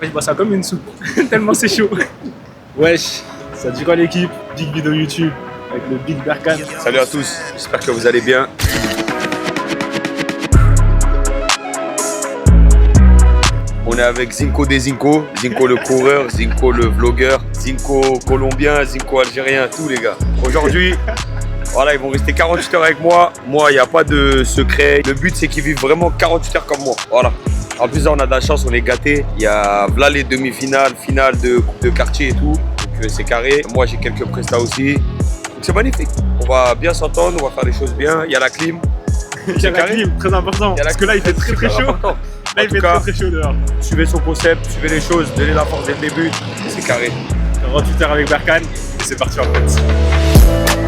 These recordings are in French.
Je bois ça comme une soupe, tellement c'est chaud. Wesh, ça dit quoi l'équipe? Big vidéo YouTube avec le Big Berkane. Salut à tous, j'espère que vous allez bien. On est avec Zinco des Zinco, Zinco le coureur, Zinco le vlogueur, Zinco colombien, Zinco algérien, tous les gars. Aujourd'hui, voilà, ils vont rester 48 heures avec moi. Moi, il n'y a pas de secret. Le but, c'est qu'ils vivent vraiment 48 heures comme moi. Voilà. En plus, là, on a de la chance, on est gâtés. Il y a là les demi-finales, finales de coupe de quartier et tout. Donc, c'est carré. Moi, j'ai quelques prestats aussi. Donc, c'est magnifique. On va bien s'entendre, on va faire les choses bien. Il y a la clim. Il y a la clim, très important. Parce que là, il fait très chaud. Là, il fait très chaud dehors. Suivez son concept, suivez les choses, donnez la force dès le début. C'est carré. 48 heures avec Berkane et c'est parti en fait.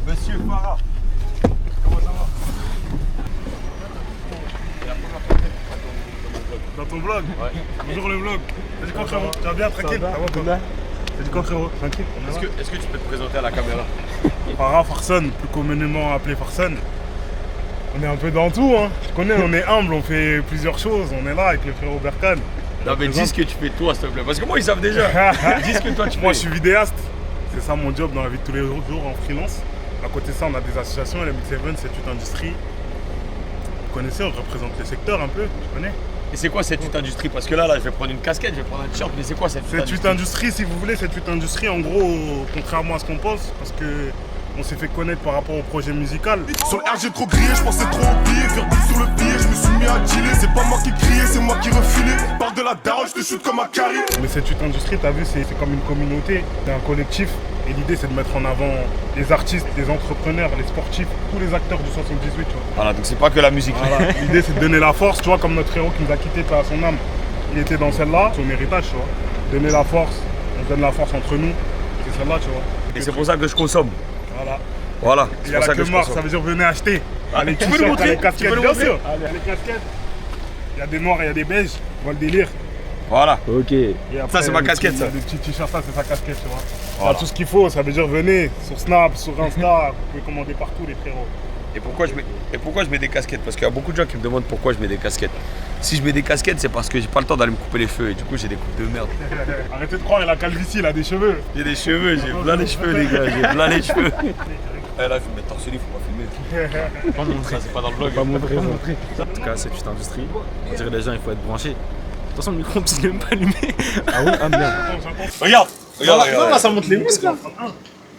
Monsieur Farah, comment ça va? Dans ton vlog? Ouais. Bonjour le vlog. T'as dit quoi frérot? Tu vas bien, tranquille? Ça va quoi? T'as dit quoi frérot? Tranquille? Est-ce que tu peux te présenter à la caméra? Farah Farson, plus communément appelé Farson. On est un peu dans tout, hein. Tu connais, on est humble, on fait plusieurs choses. On est là avec le frérot Berkane. Non mais dis ce que tu fais toi s'il te plaît, parce que moi ils savent déjà. Dis ce que toi tu fais. Moi je suis vidéaste. C'est ça mon job dans la vie de tous les jours en freelance. À côté de ça, on a des associations, LMX7, c'est toute industrie. Vous connaissez, on représente le secteur un peu, tu connais. Et c'est quoi cette toute industrie? Parce que là je vais prendre une casquette, je vais prendre un t-shirt, mais c'est quoi cette toute Cette industrie, si vous voulez, cette industrie, en gros, contrairement à ce qu'on pense, parce que on s'est fait connaître par rapport au projet musical. Sur le R j'ai trop grillé, je pensais trop oublier. Faire boule sur le pied, je me suis mis à dealer. C'est pas moi qui criais, c'est moi qui refilais. Parle de la daronne, je te shoot comme un carré. Mais cette industrie, t'as vu, c'est comme une communauté, c'est un collectif. Et l'idée, c'est de mettre en avant les artistes, les entrepreneurs, les sportifs, tous les acteurs du 78, tu vois. Voilà, donc c'est pas que la musique. Voilà. L'idée, c'est de donner la force, tu vois, comme notre héros qui nous a quitté par son âme. Il était dans celle-là, son héritage, tu vois. Donner la force, on donne la force entre nous, c'est celle-là, tu vois. Et c'est pour ça que je consomme. Voilà. Voilà, Il c'est y a pour la ça que que je marre, consomme. ça veut dire venez acheter. Les tu peux le t-shirts, montrer? les Tu casquettes, peux le bien montrer? sûr. Allez, les casquettes. Il y a des noirs et il y a des beiges, on voit le délire. Voilà. Ok. Et après, Ça, c'est ma le casquette, petit- ça. Le petit t-shirt, ça, c'est sa casquette, tu vois. Voilà. Il y a tout ce qu'il faut, ça veut dire venez sur Snap, sur Insta, vous pouvez commander partout, les frérots. Et pourquoi je mets des casquettes? Parce qu'il y a beaucoup de gens qui me demandent pourquoi je mets des casquettes. Si je mets des casquettes, c'est parce que j'ai pas le temps d'aller me couper les cheveux et du coup j'ai des coupes de merde. Arrêtez de croire, il a calvitie, il a des cheveux. J'ai des cheveux, j'ai plein les cheveux les gars, j'ai plein les cheveux. Eh là, je vais mettre torse nu, faut pas filmer. Pas montrer. Ça, c'est pas dans le vlog. Pas montrer. En tout cas, c'est une industrie. On dirait les gens, il faut être branché. De toute façon, le micro, il n'est même pas allumé. Ah oui? Ah bien. Regarde, Non, là, ça monte les muscles là.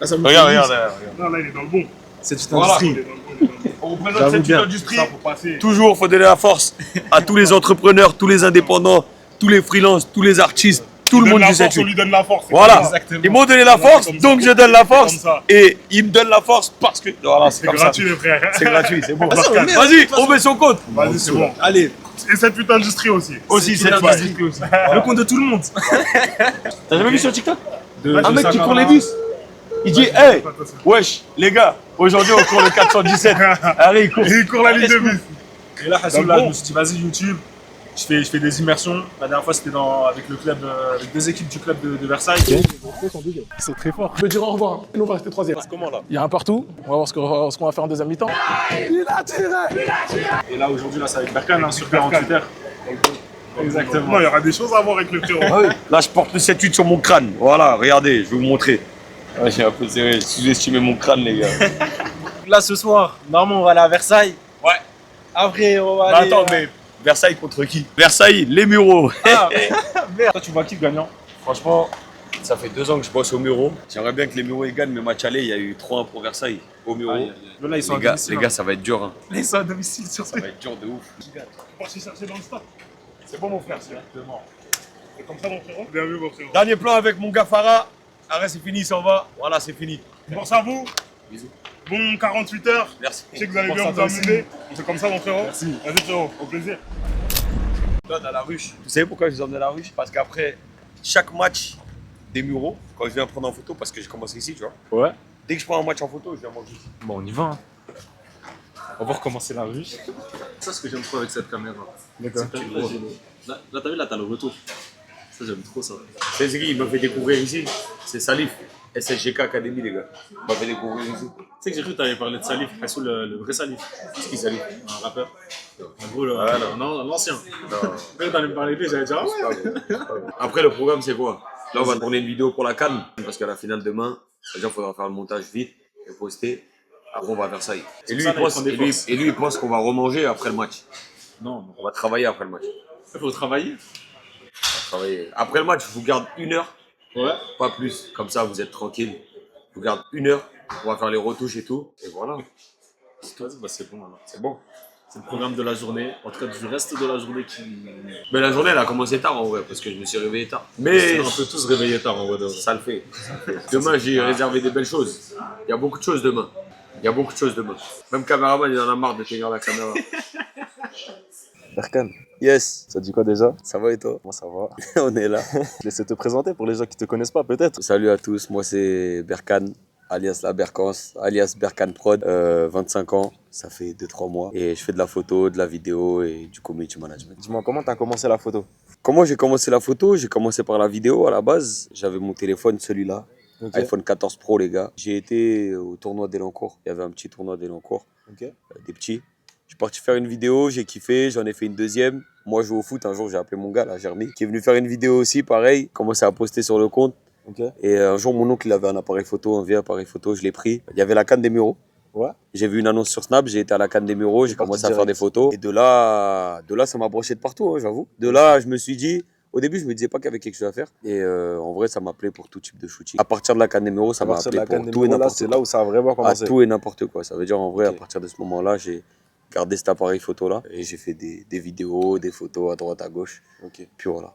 Là, ça monte regarde, les regarde. muscles. Non, là, il est dans le bon. C'est une Voilà. industrie. Il est dans le bon, il est dans le bon. On représente J'avoue cette bien. industrie. Ça, faut passer. Toujours, faut donner la force à tous les entrepreneurs, tous les indépendants, tous les freelances, tous les artistes, tout le Il monde donne du la force, on 78. lui donne la force. c'est Voilà, comme ça. ils m'ont donné la force, comme ça. donc je donne la force. Comme ça. Et ils me donnent la force parce que. Voilà, c'est C'est comme gratuit, ça. les frères. C'est gratuit, c'est bon. Pascal. Vas-y, on met son compte. Vas-y, c'est bon. Allez, Et cette putain d'industrie aussi. Aussi, c'est cette une industrie. industrie aussi. Le compte de tout le monde. T'as jamais vu sur TikTok Un de mec qui Sakara. court les bus. Il dit, hey, wesh, les gars, aujourd'hui on court le 417. Allez, il court. Et il court la ligne de bus. Et là, Hassoul, Dans là, le je bon. me suis dit, vas-y, YouTube. Je fais des immersions. La dernière fois, c'était avec le club, avec deux équipes du club de Versailles. Ils sont très forts. Je peux dire au revoir. Hein. Et nous, on va rester troisième. Comment là? Il y a un partout. On va voir ce qu'on va faire en deuxième mi-temps. Il a tiré. Et là, aujourd'hui, là, c'est avec Berkane, hein, sur 48 heures. Exactement. Non, il y aura des choses à voir avec le frérot. Là, je porte le 7-8 sur mon crâne. Voilà, regardez, je vais vous montrer. Ouais, j'ai un peu serré, sous-estimé mon crâne, les gars. Là ce soir, normalement on va aller à Versailles. Ouais. Après on va Bah, aller. attends, mais Versailles contre qui? Versailles, les Mureaux. Toi, tu vois qui gagnant? Franchement, ça fait 2 ans que je bosse au Mureaux. J'aimerais bien que les Mureaux ils gagnent, mais match aller, il y a eu 3-1 pour Versailles au Mureaux. Là, ils sont Les à gars, domicile, les gars, ça va être dur. Hein. Là, ils sont à domicile sur Ça va être dur de ouf. Parti chercher dans le stade. C'est bon, mon frère, c'est exactement. C'est comme ça, mon frérot. Bien vu, mon frérot. Dernier plan avec mon gars Farah. Arrête, c'est fini, il s'en va. Voilà, c'est fini. Force à vous. Bisous. Bon 48 heures. Merci. Je sais que vous allez Force bien à vous toi aussi. amuser. On fait comme ça, mon frérot. Merci. Vas-y, frérot. Au plaisir. Là, dans la ruche. Vous savez pourquoi je vous emmène à la ruche? Parce qu'après chaque match des Mureaux, quand je viens prendre en photo, parce que j'ai commencé ici, tu vois. Ouais. Dès que je prends un match en photo, je viens manger ici. Bon, on y va. Hein. On va recommencer la ruche. C'est ça ce que j'aime trop avec cette caméra. D'accord. Là, t'as vu, là, t'as le retour. Ça, j'aime trop ça. C'est qui il m'a fait découvrir ici? C'est Salif. SSGK Academy, les gars. Il m'a fait découvrir ici. Tu sais que j'ai cru que t'allais parler de Salif, le vrai Salif. C'est qui Salif? Un rappeur. En gros, l'ancien. Non. Quand t'allais me parler de lui, j'allais dire, ah ouais. C'est pas vrai. Après, le programme, c'est quoi? Là, on va tourner une vidéo pour la CAN. Parce qu'à la finale demain, c'est-à-dire qu'il faudra faire le montage vite et poster. Après, on va à Versailles. Et lui, il pense qu'on va remanger après le match. Non, On va travailler après le match. il faut travailler. Après le match, je vous garde 1 heure. Ouais. Pas plus. Comme ça, vous êtes tranquille. Je vous garde 1 heure. On va faire les retouches et tout. Et voilà. Bah, c'est bon alors. C'est bon. C'est le programme de la journée, en tout cas du reste de la journée qui. Mais la journée, elle a commencé tard en vrai, parce que je me suis réveillé tard. On Mais peut tous réveiller tard en vrai. De vrai. ça le fait. Demain, j'ai réservé des belles choses. Il y a beaucoup de choses demain. Même caméraman, il en a marre de tenir la caméra. Berkane, Yes. ça dit quoi déjà? Ça va et toi? Moi ça va. On est là. Je laisse te présenter pour les gens qui te connaissent pas peut-être. Salut à tous, moi c'est Berkane, alias La Berkance, alias Berkane Prod, 25 ans, ça fait 2-3 mois. Et je fais de la photo, de la vidéo et du community management. Dis-moi comment t'as commencé la photo? Comment j'ai commencé la photo? J'ai commencé par la vidéo à la base. J'avais mon téléphone, celui-là, Ok. iPhone 14 Pro les gars. J'ai été au tournoi d'Elancourt, il y avait un petit tournoi d'Elancourt, Ok. des petits. Je suis parti faire une vidéo, j'ai kiffé, j'en ai fait une deuxième. Moi je joue au foot, un jour j'ai appelé mon gars là, Jeremy, qui est venu faire une vidéo aussi, pareil, commencé à poster sur le compte. Ok. Et un jour, mon oncle, il avait un appareil photo, un vieux appareil photo, je l'ai pris. Il y avait la CAN des Mureaux. Ouais. J'ai vu une annonce sur Snap, j'ai été à la CAN des Mureaux, j'ai parti commencé à faire direct. des photos. Et de là, ça m'a broché de partout, hein, j'avoue. De là, je me suis dit, au début, je me disais pas qu'il y avait quelque chose à faire. Et en vrai, ça m'appelait pour tout type de shooting. À partir de la CAN des Mureaux, ça À m'a partir de appelé la pour CAN tout et des Mureaux, là, n'importe c'est quoi. là où ça a vraiment À commencé. tout et n'importe quoi. Ça veut dire, en vrai, Ok. à partir de ce moment-là, j'ai gardé cet appareil photo-là. Et j'ai fait des vidéos, des photos à droite, à gauche. Ok. Puis voilà.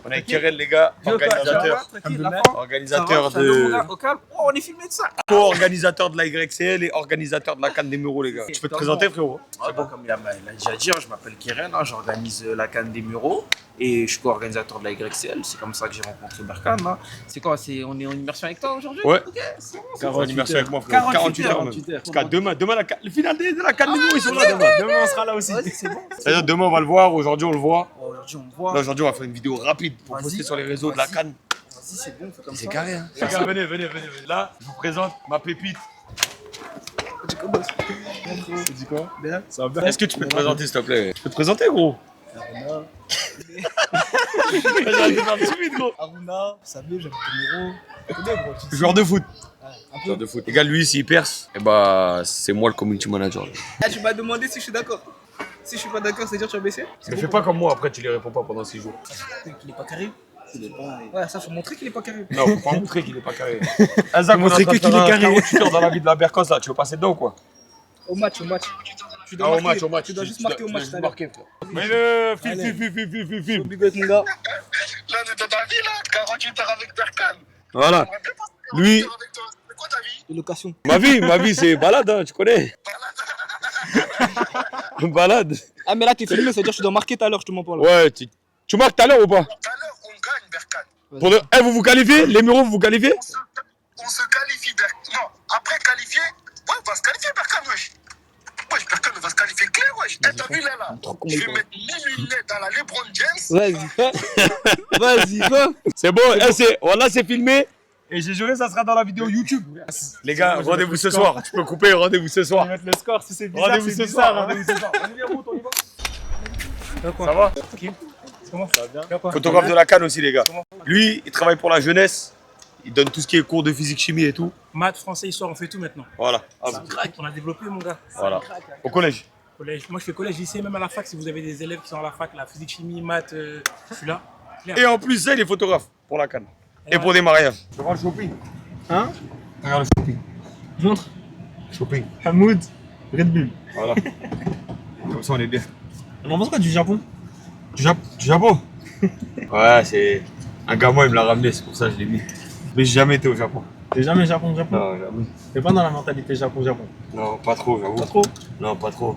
On est Kerel les gars, organisateur de... Au calme. Oh, on est filmé de ça. Co-organisateur de la YCL et organisateur de la CAN des Mureaux les gars. Tu peux te présenter frérot? Ah bah, comme il a déjà dit, je m'appelle Keren, j'organise la CAN des Mureaux et je suis co-organisateur de la YCL. C'est comme ça que j'ai rencontré Berkane. C'est quoi? On est en immersion avec toi aujourd'hui? Ouais. Ok, c'est bon. C'est une anniversaire avec moi frérot. 48 heures. même. Jusqu'à demain, le final de la CAN des Mureaux ils sont là demain. Demain, on sera là aussi. Vas-y, c'est bon. C'est-à-dire demain on va le voir, aujourd'hui on le voit. Aujourd'hui, on me voit. Là aujourd'hui on va faire une vidéo rapide pour Vas-y. poster sur les réseaux de la Vas-y. CAN. Vas-y, c'est bon, on fait comme ça. C'est carré hein. Les gars, venez. Là, je vous présente ma pépite. Tu dis quoi? Ça va bien? Est-ce que tu peux te présenter s'il te plaît? Tu peux te présenter gros? Aruna, Sabé, j'aime le Joueur de foot. Joueur de foot. Les gars, lui, s'il perce, eh bah, c'est moi le community manager. Ah, tu m'as demandé si je suis d'accord. Si je suis pas d'accord, c'est-à-dire que tu vas baisser? Ne fais pas comme moi, après tu les réponds pas pendant 6 jours. Il est pas carré. Ouais, ça faut montrer qu'il est pas carré. Non, faut pas montrer qu'il est pas carré. Elzak, montrer que qu'il est carré. 48 heures dans la vie de la Berkance là, tu veux passer dedans ou quoi? Au match. Tu dois Ah, marquer. au match. Tu dois juste marquer au match tout à l'heure. marquer, frère. Mais le film. Big up, mon gars. Là, on est dans ta vie, là. 48 heures avec Berkane. Voilà. J'aimerais bien passer Lui- 48 heures avec toi. C'est quoi ta vie? Location. Ma vie, c'est balade, hein, tu connais. Balade. Ah, mais là, t'es filmé, c'est-à-dire que tu dois marquer tout à l'heure, je te mens pas là. Ouais, tu marques tout à l'heure ou pas? Tout à l'heure, on gagne Berkane. Pour vous vous qualifiez? Les Mureaux, vous vous qualifiez? On se qualifie Berkane. Non, après qualifier, ouais, on va se qualifier Berkane, wesh. Wesh, Berkane, on va se qualifier clair, wesh. Eh, t'as vu là? Je vais mettre mes lunettes à la LeBron James. Vas-y, fais. C'est bon, voilà, c'est filmé. Et j'ai juré, ça sera dans la vidéo YouTube. Les gars, rendez-vous ce soir. Tu peux couper, rendez-vous ce soir. Mettre le score si c'est bizarre. Rendez-vous c'est ce bizarre, soir. hein. Rendez-vous ce soir. Ça va? Comment ça va bien? Photographe de la CAN aussi, les gars. Lui, il travaille pour la jeunesse. Il donne tout ce qui est cours de physique, chimie et tout. Maths, français, histoire, on fait tout maintenant. Voilà. On a développé, mon gars. Voilà. Au collège. Collège. Moi, je fais collège, lycée, même à la fac. Si vous avez des élèves qui sont à la fac, la physique, chimie, maths, je suis là. Et en plus, ça, il est photographe pour la CAN. Et pour des mariages. Tu vois le shopping? Hein? Regarde le shopping. Montre. Shopping. Hamoud, Red Bull. Voilà. Comme ça, on est bien. On pense quoi du Japon? Du Japon? Ouais, c'est. Un gamin, il me l'a ramené, c'est pour ça que je l'ai mis. Mais j'ai jamais été au Japon. T'es jamais Japon? Non, jamais. T'es pas dans la mentalité Japon? Non, pas trop, j'avoue. Pas trop? Non, pas trop.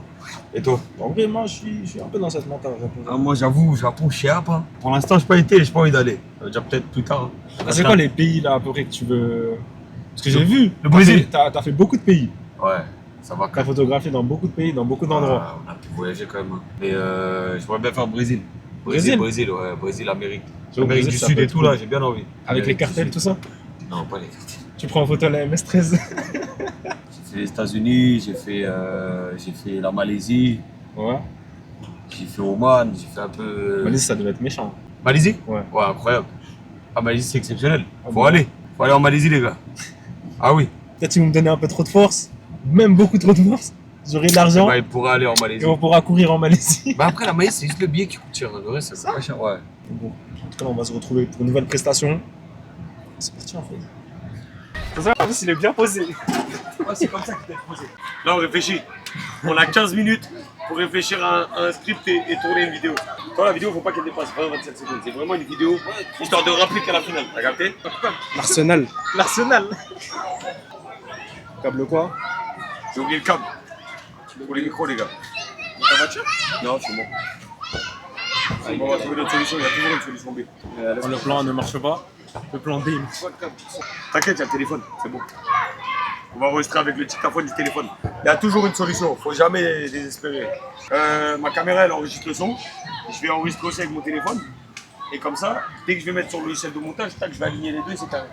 Et toi? En vrai, moi, je suis un peu dans cette mentalité Japon. Ah, moi, j'avoue, Japon, je sais pas. Pour l'instant, j'ai pas été, j'ai pas envie d'aller. Ça veut dire peut-être plus tard. C'est quoi les pays là à peu près que tu veux? Parce que j'ai vu. Le Brésil. T'as fait beaucoup de pays. Ouais, ça va T'as quand même. photographié dans beaucoup de pays, dans beaucoup d'endroits. Ah, on a pu voyager quand même. Hein. Mais j'aimerais bien faire Brésil. Brésil? Ouais, Brésil, Amérique. Au Amérique Brésil, du ça Sud peut et être tout cool. là, j'ai bien envie. Avec les Amérique du cartels, Sud. tout ça. Non, pas les cartels. Tu prends en photo la MS-13. J'ai fait les États-Unis, j'ai fait la Malaisie, Ouais. j'ai fait Oman, j'ai fait un peu. Malaisie, ça devait être méchant. Malaisie? Ouais. Ouais, incroyable. Ah, Malaisie, c'est exceptionnel. Faut bon aller. Faut aller en Malaisie, les gars. Ah oui. Peut-être qu'ils vont me donner un peu trop de force. Même beaucoup trop de force. J'aurai de l'argent. Bah, il pourra aller en Malaisie. Et on pourra courir en Malaisie. Bah, après, la Malaisie, c'est juste le billet qui coûte cher. Le reste, ça coûte pas cher. Ouais. Bon, en tout cas, on va se retrouver pour une nouvelle prestation. C'est parti en fait. C'est ça, en plus, il est bien posé. C'est comme ça qu'il doit être posé. Là, on réfléchit. On a 15 minutes pour réfléchir à un script et tourner une vidéo. Toi, la vidéo, faut pas qu'elle dépasse 20-27 secondes. C'est vraiment une vidéo histoire de rappeler qu'à la finale. T'as capté? L'Arsenal. L'Arsenal. Câble quoi? J'ai oublié le câble. Pour les micros, les gars. Ta voiture? Non, c'est bon. On va trouver d'autres solutions. Il y a toujours une solution B. Le plan A ne marche pas. Le plan B, il marche. T'inquiète, il y a le téléphone. C'est bon. On va enregistrer avec le dictaphone du téléphone. Il y a toujours une solution. Faut jamais désespérer. Ma caméra, elle enregistre le son. Je vais enregistrer aussi avec mon téléphone. Et comme ça, dès que je vais mettre sur le logiciel de montage, tac, je vais aligner les deux et c'est carré.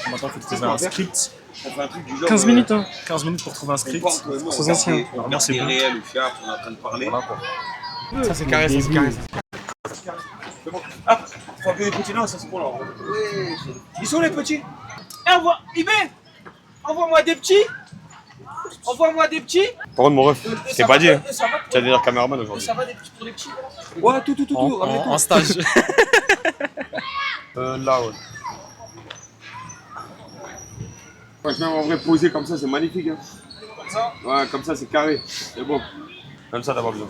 Maintenant, il faut trouver un script. On fait un truc du genre. 15 minutes, hein. 15 minutes pour trouver un On script. porte, nous, Trop on ancien. regarde Normalement, c'est bon. réel ou fiable, on est en train de parler. Voilà, quoi. Ça, c'est carré, ça, c'est carré. C'est bon. Ah, faut appeler les petits. Non, ça c'est bon là. Ouais. Ils sont les petits. Envoie-moi des petits. Envoie-moi des petits. Par contre, mon ref, je t'ai pas dit. Hein. Ça va, Tu as dire caméraman aujourd'hui. ça va des petits pour les petits. Ouais, tout. ramenez tout. En stage. Là, ouais. Franchement, en vrai, poser comme ça, c'est magnifique. Hein. Comme ça. Ouais, comme ça, c'est carré. C'est bon. Comme ça, t'as pas besoin.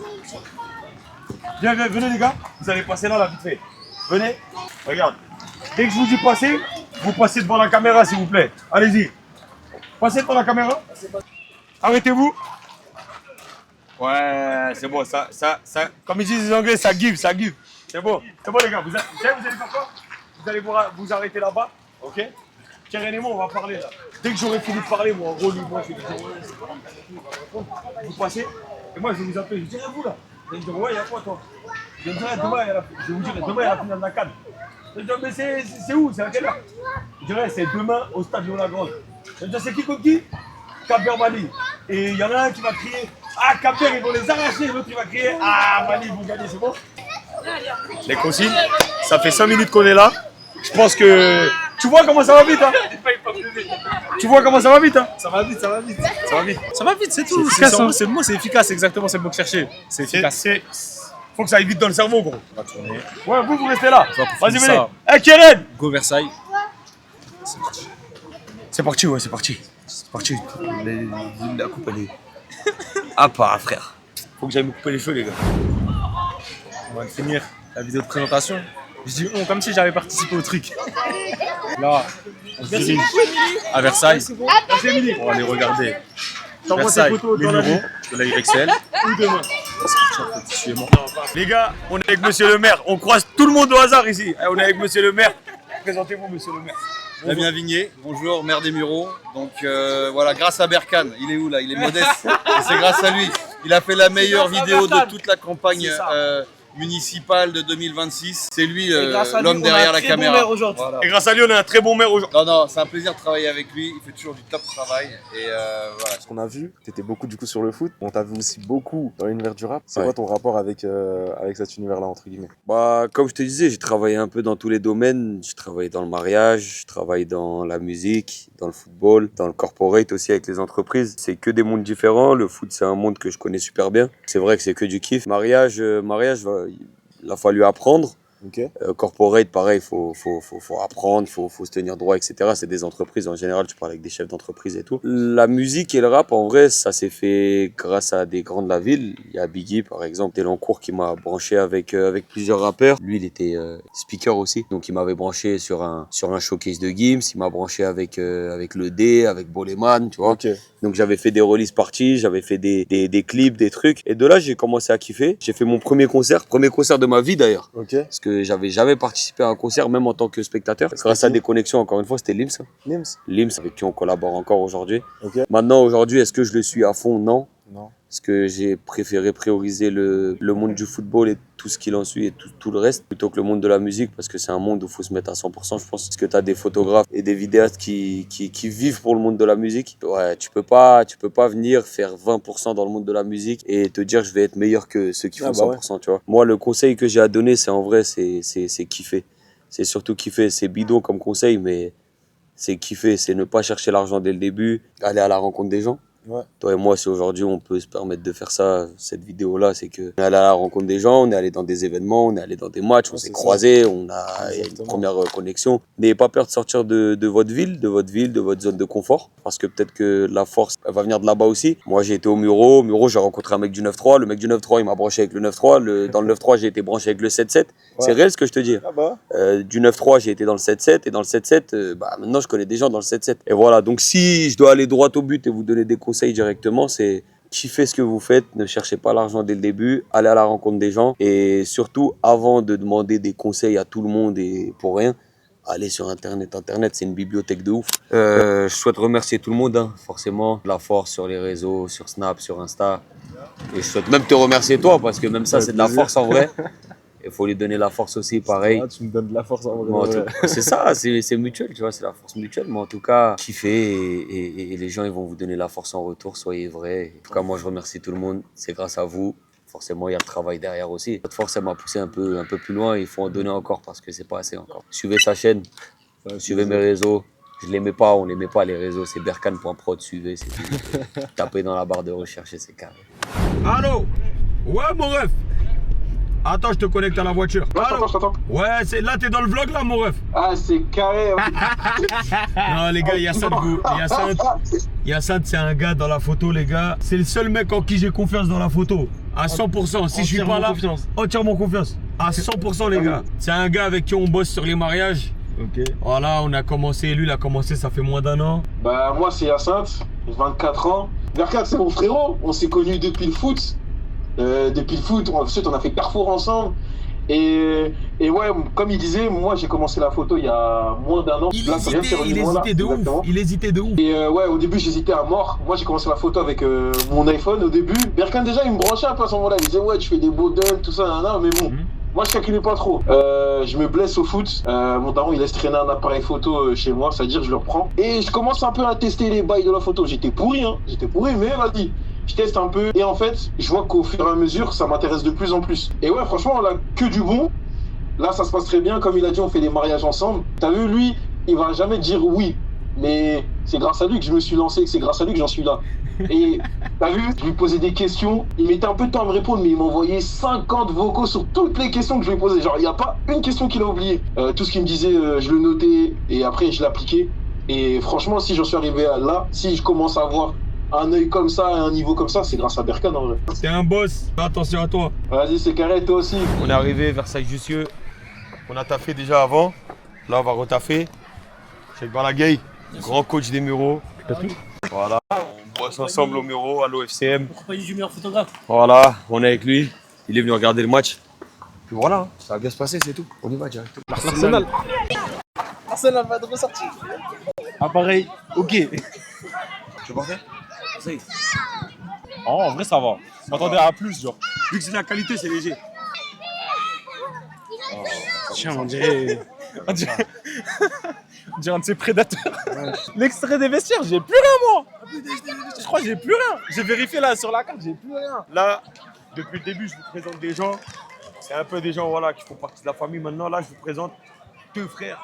Viens, venez les gars. Vous allez passer là, vite fait. Venez. Regarde. Dès que je vous dis passer, vous passez devant la caméra, s'il vous plaît. Allez-y. Passez devant la caméra. Arrêtez-vous. Ouais, c'est bon. Ça, comme ils disent les Anglais, ça give. C'est bon. C'est bon, les gars. Vous allez faire quoi? Vous allez vous arrêter là-bas. Ok? Keren et moi, on va parler là. Dès que j'aurai fini de parler, moi, en gros, lui, moi, je vais dire, vous passez, et moi, je vais vous appeler, je dirai vous là. Vous allez me dire, ouais, il y a quoi toi? Je vais vous dire, demain, il y a la finale de la Cannes. Je vais dire, mais c'est où? C'est à quelle heure? Je dirais, c'est demain au stade de la Grande. Je vais dire, c'est qui contre qui? Cap-Vert Mali. Et il y en a un qui va crier, ah, Cap-Vert, ils vont les arracher, l'autre il va crier, ah, Mali, vous gagnez, c'est bon? Les consignes, ça fait 5 minutes qu'on est là. Je pense que. Tu vois comment ça va vite, hein? Tu vois comment ça va vite, hein? Ça va vite. Ça va vite. Ça va vite, c'est tout. C'est efficace, hein. C'est le mot, c'est efficace, exactement, c'est le mot que je cherchais. C'est efficace. Faut que ça aille vite dans le cerveau, gros. On va tourner. Ouais, vous restez là. Vas-y, finir venez. ça. Hey, Keren! Go Versailles. C'est parti, ouais, c'est parti. C'est parti. La coupe, elle est. Ah, pas, frère. Faut que j'aille me couper les cheveux, les gars. On va finir la vidéo de présentation. Je dis on comme si j'avais participé au truc. Là, on se dirige à Versailles. On va aller regarder Versailles, les numéros de la YXL. Ou demain. Les gars, on est avec monsieur le maire. On croise tout le monde au hasard ici. On est avec monsieur le maire. Présentez-vous, monsieur le maire. Damien Vigné, bonjour, maire des Mureaux. Donc voilà, grâce à Berkane, il est où là? Il est modeste. Et c'est grâce à lui. Il a fait la meilleure vidéo de toute la campagne municipale de 2026. C'est lui l'homme derrière la caméra. Voilà. Et grâce à lui, on a un très bon maire aujourd'hui. Non, c'est un plaisir de travailler avec lui. Il fait toujours du top travail. Et voilà. Ce qu'on a vu, t'étais beaucoup du coup sur le foot. On t'a vu aussi beaucoup dans l'univers du rap. C'est Ouais. quoi ton rapport avec cet univers-là, entre guillemets? Bah, comme je te disais, j'ai travaillé un peu dans tous les domaines. J'ai travaillé dans le mariage, je travaille dans la musique, dans le football, dans le corporate aussi avec les entreprises. C'est que des mondes différents. Le foot, c'est un monde que je connais super bien. C'est vrai que c'est que du kiff. Mariage, il a fallu apprendre. Ok. Corporate, pareil, faut apprendre, faut se tenir droit, etc. C'est des entreprises, en général, tu parles avec des chefs d'entreprise et tout. La musique et le rap, en vrai, ça s'est fait grâce à des grands de la ville. Il y a Biggie, par exemple, Delancourt qui m'a branché avec plusieurs rappeurs. Lui, il était speaker aussi, donc il m'avait branché sur un showcase de Gims, il m'a branché avec le D, avec Boleman, tu vois. Ok. Donc j'avais fait des release parties, j'avais fait des clips, des trucs. Et de là, j'ai commencé à kiffer. J'ai fait mon premier concert de ma vie d'ailleurs. Ok. Parce que que j'avais jamais participé à un concert, même en tant que spectateur. Grâce à des connexions, encore une fois, c'était Lims. Lims, avec qui on collabore encore aujourd'hui. Ok. Maintenant, aujourd'hui, est-ce que je le suis à fond? Non. Non. Parce que j'ai préféré prioriser le monde du football et tout ce qu'il en suit et tout le reste, plutôt que le monde de la musique, parce que c'est un monde où il faut se mettre à 100%, je pense. Parce que tu as des photographes et des vidéastes qui vivent pour le monde de la musique. Ouais, tu peux pas venir faire 20% dans le monde de la musique et te dire je vais être meilleur que ceux qui font 100%, tu vois. Moi, le conseil que j'ai à donner, c'est en vrai, c'est kiffer. C'est surtout kiffer. C'est bidon comme conseil, mais c'est kiffer. C'est ne pas chercher l'argent dès le début, aller à la rencontre des gens. Ouais. Toi et moi, si aujourd'hui on peut se permettre de faire ça, cette vidéo-là, c'est qu'on est allé à la rencontre des gens, on est allé dans des événements, on est allé dans des matchs, on s'est croisés, on a une première connexion. N'ayez pas peur de sortir de votre ville, de votre zone de confort, parce que peut-être que la force, elle va venir de là-bas aussi. Moi, j'ai été au Muro. Au Muro, j'ai rencontré un mec du 9-3. Le mec du 9-3, il m'a branché avec le 9-3. Dans le 9-3, j'ai été branché avec le 7-7. Ouais. C'est réel ce que je te dis. Ah bah. Du 9-3, j'ai été dans le 7-7. Et dans le 7-7, maintenant, je connais des gens dans le 7-7. Et voilà, donc si je dois aller droit au but et vous donner des conseils directement, c'est kiffez ce que vous faites, ne cherchez pas l'argent dès le début, allez à la rencontre des gens. Et surtout, avant de demander des conseils à tout le monde et pour rien, allez sur Internet. Internet, c'est une bibliothèque de ouf. Je souhaite remercier tout le monde, hein, forcément. La force sur les réseaux, sur Snap, sur Insta. Et je souhaite même te remercier toi, parce que même ça, c'est de la force en vrai. Il faut lui donner la force aussi, pareil. Ah, tu me donnes de la force en vrai. Bon, c'est ça, c'est mutuel, tu vois, c'est la force mutuelle. Mais en tout cas, kiffez et les gens, ils vont vous donner la force en retour, soyez vrais. En tout cas, moi, je remercie tout le monde. C'est grâce à vous. Forcément, il y a le travail derrière aussi. Votre force, elle m'a poussé un peu plus loin. Il faut en donner encore parce que c'est pas assez encore. Suivez sa chaîne, suivez mes réseaux. Je les mets pas, on les met pas les réseaux. C'est berkane.prod, suivez, c'est tout. Tapez dans la barre de recherche et c'est carré. Allô? Ouais, mon ref. Attends, je te connecte à la voiture. Ouais, je t'entends. Ouais, là, t'es dans le vlog, là, mon ref. Ah, c'est carré. Non, les gars, il y a Sainte, c'est un gars dans la photo, les gars. C'est le seul mec en qui j'ai confiance dans la photo. À 100%. Si je suis pas là, entièrement confiance. À 100%, les gars. C'est un gars avec qui on bosse sur les mariages. Ok. Voilà, lui, il a commencé, ça fait moins d'1 an. Bah, moi, c'est Hyacinthe, 24 ans. Berkane, c'est mon frérot. On s'est connus depuis le foot. Ensuite, on a fait Carrefour ensemble. Et ouais, comme il disait, moi j'ai commencé la photo il y a moins d'1 an. Il hésitait de ouf. Et ouais, au début j'hésitais à mort. Moi j'ai commencé la photo avec mon iPhone au début. Berkane déjà il me branchait un peu à ce moment-là. Il disait ouais, tu fais des beaux dunks, tout ça, mais bon. Moi je calculais pas trop. Je me blesse au foot. Mon daron il laisse traîner un appareil photo chez moi, c'est-à-dire je le reprends. Et je commence un peu à tester les bails de la photo. J'étais pourri, mais vas-y. Je teste un peu et en fait, je vois qu'au fur et à mesure, ça m'intéresse de plus en plus. Et ouais, franchement, on a que du bon. Là, ça se passe très bien. Comme il a dit, on fait des mariages ensemble. T'as vu, lui, il va jamais dire oui. Mais c'est grâce à lui que je me suis lancé, c'est grâce à lui que j'en suis là. Et t'as vu, je lui posais des questions. Il mettait un peu de temps à me répondre, mais il m'envoyait 50 vocaux sur toutes les questions que je lui posais. Genre, il n'y a pas une question qu'il a oubliée. Tout ce qu'il me disait, je le notais et après, je l'appliquais. Et franchement, si j'en suis arrivé à là, si je commence à avoir un œil comme ça, un niveau comme ça, c'est grâce à Berkane en vrai. T'es un boss, fais attention à toi. Vas-y, c'est carré, toi aussi. On est arrivé Versailles-Jussieu. On a taffé déjà avant. Là, on va retaffer. Cheikh Balagay, grand coach des Mureaux. Voilà, on bosse ensemble au Mureaux, à l'OFCM. Compagnie du meilleur photographe. Voilà, on est avec lui. Il est venu regarder le match. Puis voilà, ça va bien se passer, c'est tout. On y va directement. Arsenal va être ressorti. Appareil, ok. Je partais? Oh, en vrai, ça va. Je m'attendais à plus, genre. Vu que c'est de la qualité, c'est léger. Oh, tiens, on dirait un de ces prédateurs. Ouais. L'extrait des vestiaires, j'ai plus rien, moi. Je crois que j'ai plus rien. J'ai vérifié là sur la carte, j'ai plus rien. Là, depuis le début, je vous présente des gens. C'est un peu des gens voilà, qui font partie de la famille. Maintenant, là, je vous présente 2 frères.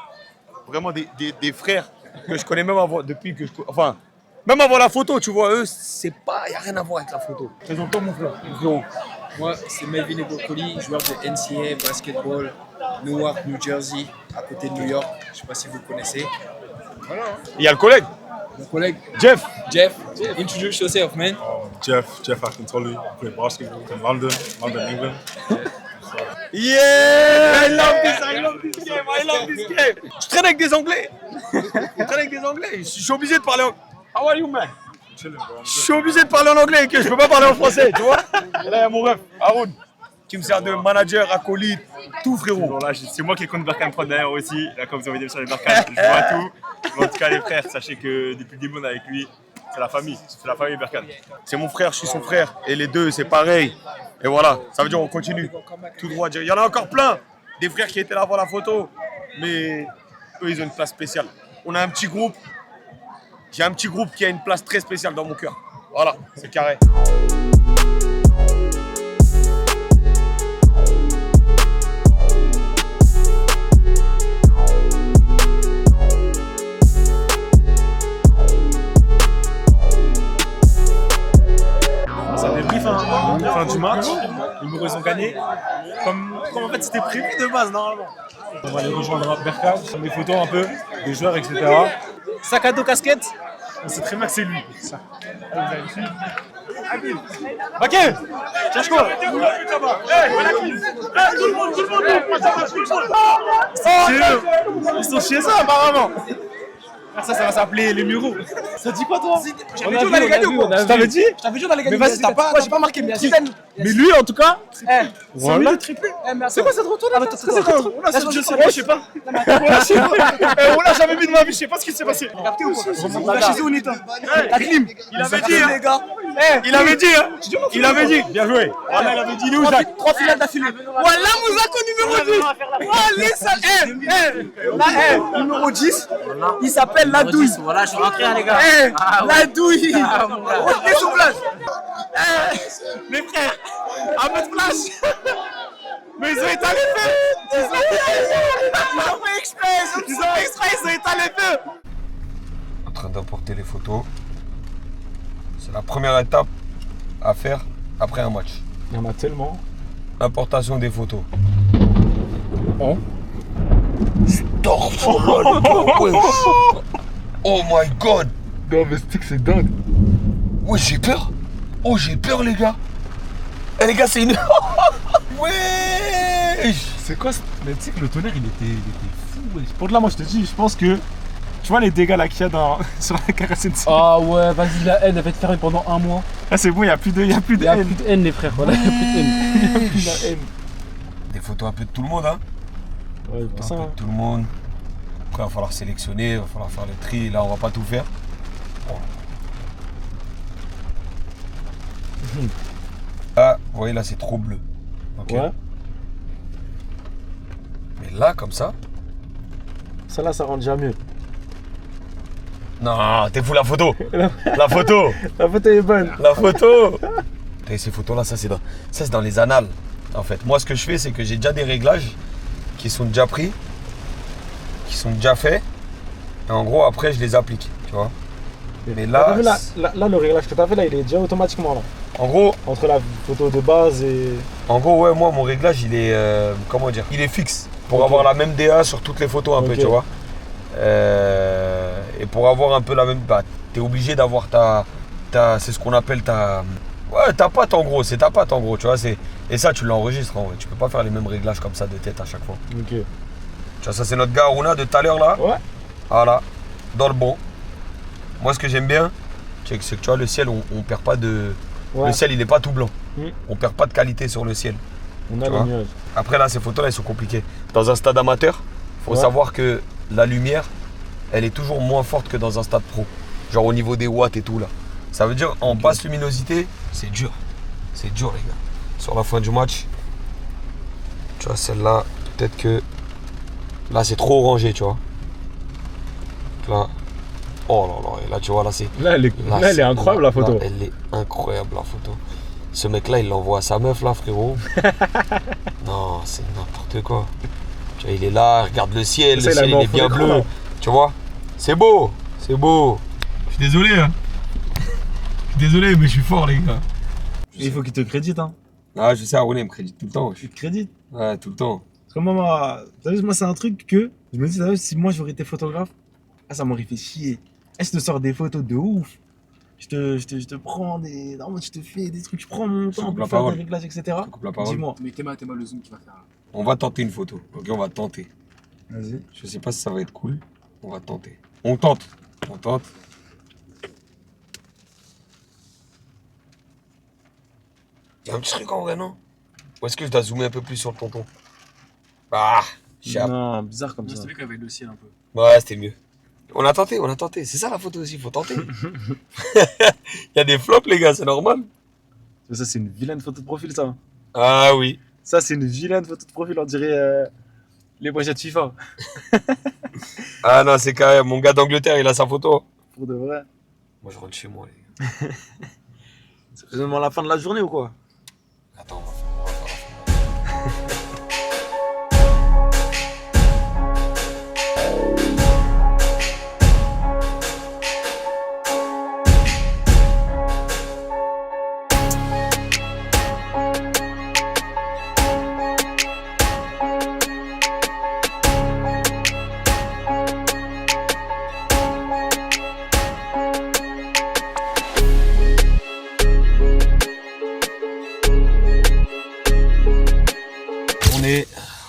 Vraiment des frères que je connais même avant, depuis que je... Enfin... Même avant la photo, tu vois, eux, c'est pas, il n'y a rien à voir avec la photo. Présente-toi mon frère. Moi, c'est Melvin Ebokoli, joueur de NCAA basketball, Newark, New Jersey, à côté de New York. Je ne sais pas si vous connaissez. Voilà. Il y a le collègue. Mon collègue. Jeff, introduce yourself, man. Jeff Akintolu, I play basketball in London, England. Yeah, I love this game. Je traîne avec des Anglais. Je suis obligé de parler en... How are you, man? Je suis obligé de parler en anglais, que je peux pas parler en français, tu vois? Et là, il y a mon ref, Haroun. qui me sert de manager, acolyte, tout frérot. Bon, là, c'est moi qui ai compte Berkane Prod d'ailleurs aussi. Là, comme vous avez dit sur les Berkane, je vois tout. Mais en tout cas, les frères, sachez que depuis le début, on est avec lui. C'est la famille, c'est la famille Berkane. C'est mon frère, je suis son frère. Et les deux, c'est pareil. Et voilà, ça veut dire on continue. Tout droit. Il y en a encore plein. Des frères qui étaient là pour la photo. Mais eux, ils ont une place spéciale. On a un petit groupe. J'ai un petit groupe qui a une place très spéciale dans mon cœur. Voilà, c'est carré. Ça débrief fin du match. Les Mureaux ils ont gagné. Comme en fait c'était prévu de base normalement. On va aller rejoindre Berkane, faire des photos un peu, des joueurs, etc. Sac à dos, casquette. On sait très bien que c'est lui. Ok, cherche quoi? Ils sont chez eux apparemment. Ça va s'appeler les Mureaux. Ça dit quoi toi? J'avais dit on allait gagner ou quoi? Je t'avais dit? Je t'avais dit on allait gagner. Mais vas-y, j'ai pas marqué, mais Mais lui en tout cas. Voilà. C'est quoi cette retour là? Je sais pas. On l'a jamais vu de ma vie, je sais pas ce qui s'est passé. On va chez eux, on est la clim. Il avait dit, les gars. Il avait dit, hein. Il avait dit. Bien joué. Voilà, il avait dit, il est où Jacques? 3 finales d'affilée. Voilà, Mouzako numéro 10. Allez, ça. Numéro 10, il s'appelle La Douille. Voilà, je suis rentré, hein, les gars. La Douille. Retenez sur place. Mes frères, un peu de flash. Mais ils ont étalé le feu. Ils ont fait exprès. Ils ont étalé le feu. En train d'apporter les photos. C'est la première étape à faire après un match. Il y en a tellement. L'importation des photos. Oh. Oh my god. Non mais c'est dingue. Ouais, j'ai peur. Oh, j'ai peur, les gars. Eh, les gars, c'est une... Ouais. C'est quoi Mais tu sais que le tonnerre, il était fou. Ouais. Pour de là, moi, je te dis, je pense que... Tu vois les dégâts là qu'il y a sur la carrosse. Ah ouais, vas-y, la haine, elle va être fermée pendant un mois. Ah, c'est bon, il n'y a plus de haine. Il n'y a plus de haine, les frères. Voilà, il n'y a plus de haine. Il n'y a plus de haine. Des photos un peu de tout le monde, hein. Ouais, un peu de tout le monde. Après, il va falloir sélectionner, il va falloir faire le tri. Là, on va pas tout faire. Bon. Là, vous voyez, là, c'est trop bleu. Okay. Ouais. Mais là, comme ça. Ça là, ça rend déjà mieux. Non, t'es fou la photo. La photo. La photo est bonne. La photo. Et ces photos là, ça c'est dans les annales. En fait, moi ce que je fais, c'est que j'ai déjà des réglages qui sont déjà pris, qui sont déjà faits. Et en gros, après, je les applique, tu vois. Mais là, là, le réglage que tu as fait là, il est déjà automatiquement là. En gros, entre la photo de base et. En gros, ouais, moi mon réglage, il est comment dire, il est fixe pour avoir la même DA sur toutes les photos un peu, tu vois. Et pour avoir un peu la même, bah, t'es obligé d'avoir c'est ce qu'on appelle ta patte en gros, c'est ta patte en gros, tu vois. Et ça, tu l'enregistres en vrai. Tu peux pas faire les mêmes réglages comme ça de tête à chaque fois. Ok. Tu vois, ça c'est notre gars Aruna de tout à l'heure là. Ouais. Voilà, dans le bon. Moi, ce que j'aime bien, c'est que tu vois, le ciel, on perd pas de. Ouais. Le ciel, il est pas tout blanc. On perd pas de qualité sur le ciel. On a les nuages. Après là, ces photos là, elles sont compliquées. Dans un stade amateur, faut savoir que la lumière, elle est toujours moins forte que dans un stade pro. Genre au niveau des watts et tout là. Ça veut dire en basse luminosité, c'est dur. C'est dur les gars. Sur la fin du match, tu vois celle-là, peut-être que là c'est trop orangé, tu vois. Là, oh là là, et là tu vois là c'est. Là elle est incroyable la photo. Là, elle est incroyable la photo. Ce mec là il l'envoie à sa meuf là frérot. Non, c'est n'importe quoi. Tu vois, il est là, regarde le ciel il est bien bleu. Tu vois, c'est beau, c'est beau. Je suis désolé, hein. Je suis désolé, mais je suis fort, les gars. Il faut qu'il te crédite, hein. Ah, je sais, Aroune, il me crédite tout le temps. Tu te crédites? Ouais, tout le temps. Parce que moi, c'est un truc que je me dis, si moi j'aurais été photographe, ça m'aurait fait chier. Je te sors des photos de ouf. Je te prends des. Non, je te fais des trucs, je prends mon temps pour faire des réglages, etc. Dis-moi. Mais Théma, le zoom qui va faire. On va tenter une photo. Ok, on va tenter. Vas-y. Je sais pas si ça va être cool. On va tenter. On tente. On tente. Il y a un petit truc en vrai, non? Ou est-ce que je dois zoomer un peu plus sur le tonton? Ah, Non, bizarre comme ça. C'était mieux qu'avec le ciel un peu. Ouais, c'était mieux. On a tenté. C'est ça la photo aussi, faut tenter. Il y a des flops, les gars, c'est normal. Ça, c'est une vilaine photo de profil, ça. Ah oui. Ça, c'est une vilaine photo de profil, on dirait les pochettes FIFA. Ah non, c'est quand même mon gars d'Angleterre, il a sa photo. Pour de vrai. Moi, je rentre chez moi, les gars. C'est vraiment la fin de la journée ou quoi? Attends,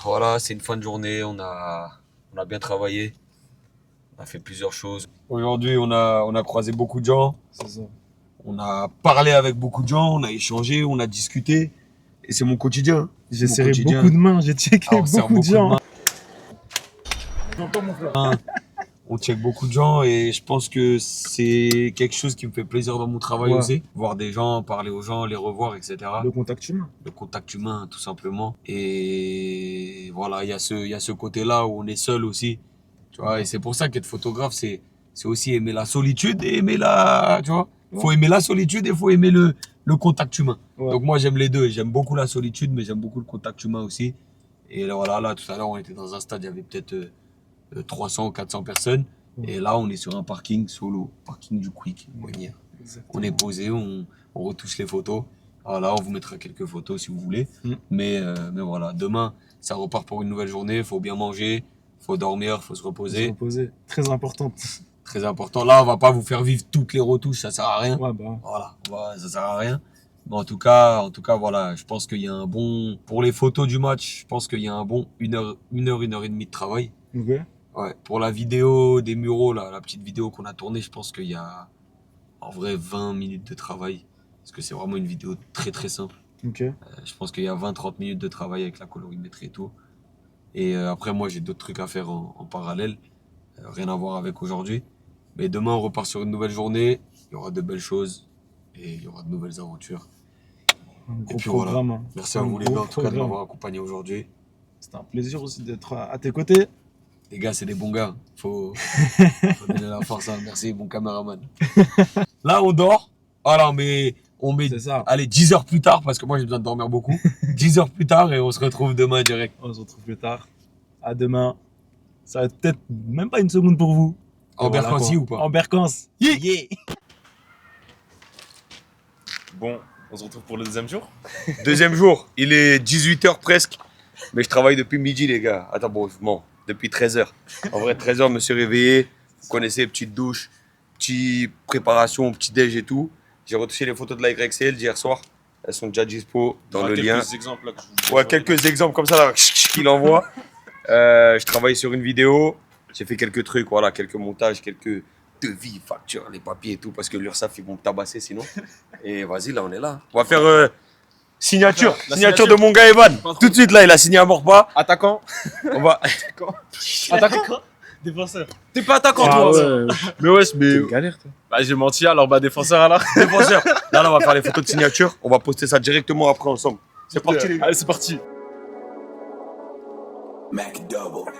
voilà, c'est une fin de journée, on a bien travaillé, on a fait plusieurs choses. Aujourd'hui, on a croisé beaucoup de gens, c'est ça. On a parlé avec beaucoup de gens, on a échangé, on a discuté, et c'est mon quotidien. J'ai serré beaucoup de mains, j'ai checké beaucoup de gens. J'entends mon frère. On check beaucoup de gens et je pense que c'est quelque chose qui me fait plaisir dans mon travail aussi. Voir des gens, parler aux gens, les revoir, etc. Le contact humain. Le contact humain, tout simplement. Et voilà, il y a ce côté-là où on est seul aussi. Tu vois, et c'est pour ça qu'être photographe, c'est aussi aimer la solitude et aimer la... Tu vois, faut aimer la solitude et faut aimer le contact humain. Donc moi, j'aime les deux. J'aime beaucoup la solitude, mais j'aime beaucoup le contact humain aussi. Et voilà, là, tout à l'heure, on était dans un stade, il y avait peut-être 300 ou 400 personnes. Et là, on est sur un parking solo, parking du Quick. On est posé, on retouche les photos. Voilà, on vous mettra quelques photos si vous voulez. Mais voilà, demain, ça repart pour une nouvelle journée. Il faut bien manger, il faut dormir, il faut se reposer. Très important. Très important. Là, on va pas vous faire vivre toutes les retouches, ça sert à rien. Voilà, ça sert à rien. Mais en tout cas, voilà, je pense qu'il y a un bon... Pour les photos du match, je pense qu'il y a un bon 1 heure et demie de travail. Ouais, pour la vidéo des Mureaux, là, la petite vidéo qu'on a tournée, je pense qu'il y a en vrai 20 minutes de travail. Parce que c'est vraiment une vidéo très très simple. Je pense qu'il y a 20-30 minutes de travail avec la colorimétrie et tout. Et après, moi, j'ai d'autres trucs à faire en parallèle. Rien à voir avec aujourd'hui. Mais demain, on repart sur une nouvelle journée. Il y aura de belles choses et il y aura de nouvelles aventures. Un gros programme. Voilà. Merci à vous les gars, en tout cas, de m'avoir accompagné aujourd'hui. C'était un plaisir aussi d'être à tes côtés. Les gars, c'est des bons gars. Faut donner la force. Hein. Merci, bon caméraman. Là, on dort. Voilà, mais on met allez, 10 heures plus tard, parce que moi, j'ai besoin de dormir beaucoup. 10 heures plus tard et on se retrouve demain direct. On se retrouve plus tard. À demain. Ça va être peut-être même pas une seconde pour vous. En Bercancy ou pas? En Bercancy. Yeah. Bon, on se retrouve pour le deuxième jour. Deuxième jour, il est 18h presque. Mais je travaille depuis midi, les gars. Attends, bon, depuis 13h. En vrai, 13h, je me suis réveillé. Vous connaissez, petite douche, petite préparation, petit déj et tout. J'ai retouché les photos de la YXL d'hier soir. Elles sont déjà dispo dans le lien. Quelques exemples là, que je vous quelques exemples comme ça là, qu'il envoie. Je travaille sur une vidéo. J'ai fait quelques trucs, voilà, quelques montages, quelques devis, factures, les papiers et tout, parce que l'URSSAF, ils vont me tabasser sinon. Et vas-y, là, on est là. On va faire signature de mon gars Evan. Tout de suite, là, il a signé à mort pas. Attaquant. On va... Attaquant. Défenseur. T'es pas attaquant, toi. Ouais. Mais wesh, mais... C'est une galère, toi. Bah, j'ai menti, alors bah, défenseur, alors. Défenseur. Là, on va faire les photos de signature. On va poster ça directement après ensemble. C'est parti, les gars. Allez, c'est parti. Mac Double.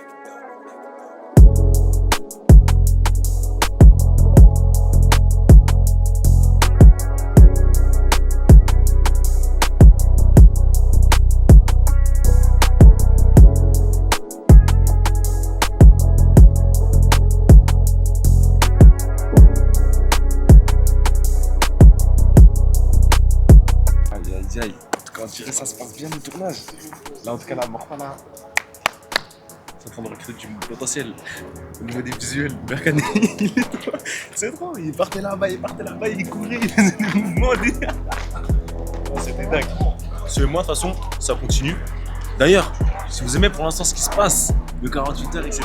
Aïe. En tout cas, on dirait que ça se passe bien le tournage. Là, en tout cas, la mort pas là. C'est en train de recruter du potentiel. Au niveau des visuels, Berkane, c'est trop. Il partait là-bas, il courait, il faisait des mouvements. C'était dingue. Suivez-moi, de toute façon, ça continue. D'ailleurs, si vous aimez pour l'instant ce qui se passe, le 48 heures, etc.,